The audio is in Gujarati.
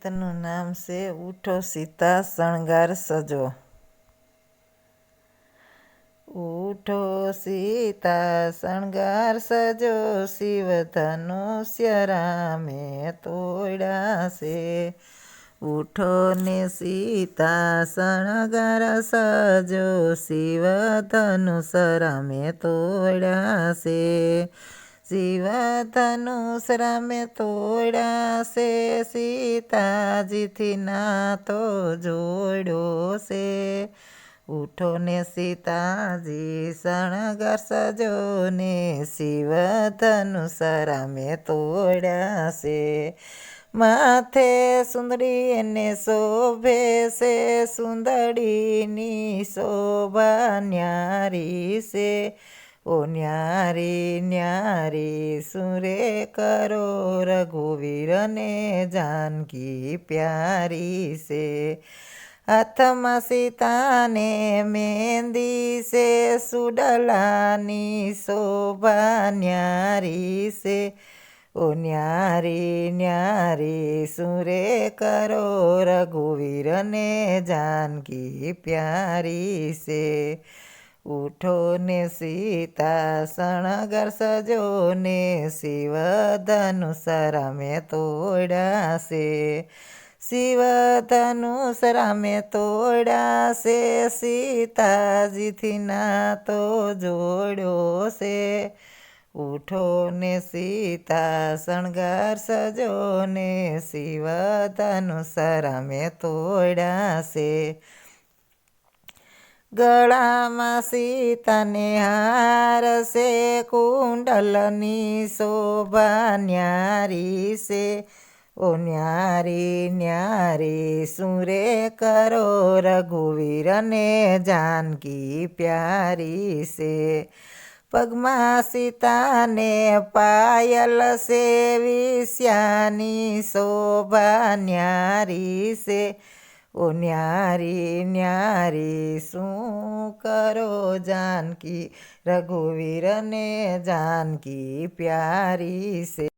ગીતનું નામ છે ઉઠો સીતા શણગાર સજો। ઉઠો સીતા શણગાર સજો, શિવ ધનુષ્ય રામે તોડ્યા છે। ઉઠો ને સીતા શણગાર સજો, શિવ ધનુષ રામે તોડ્યા છે। શિવ ધનુષ રામે તોડ્યા છે, સીતાજીથી નાતો જોડ્યો છે। ઉઠો ને સીતાજી શણગાર સજો ને, શિવ ધનુષ રામે તોડ્યા છે। માથે સુંદડી એને શોભે છે, સુંદડીની શોભા ન્યારી છે। ઓ ન્યારી ન્યારી સુરે કરો, રઘુવીરને જાનકી પ્યારી છે। હાથમાં સીતાને મહેંદી છે, સુડલાની શોભા ન્યારી છે। ઓ ન્યારી ન્યારી સુરે કરો, રઘુવીરને જાનકી પ્યારી છે। ઉઠો ને સીતા શણગાર સજો ને, શિવ ધનુષ રામે તોડ્યા છે। શિવ ધનુષ રામે તોડ્યા છે, સીતાજીથી નાતો જોડ્યો છે। ઉઠો ને સીતા શણગાર સજો ને, શિવ ધનુષ રામે તોડ્યા છે। ગળામાં સીતાને હાર છે, કુંડલની શોભા ન્યારી છે। ઓ ન્યારી ન્યારી સુરે કરો, રઘુવીરને જાનકી પ્યારી છે। પગમાં સીતાને પાયલ છે, વિષ્યાની શોભા ન્યારી છે। ઓ ન્યારી ન્યારી શું કરો જાનકી, રઘુવીરને જાનકી પ્યારી છે।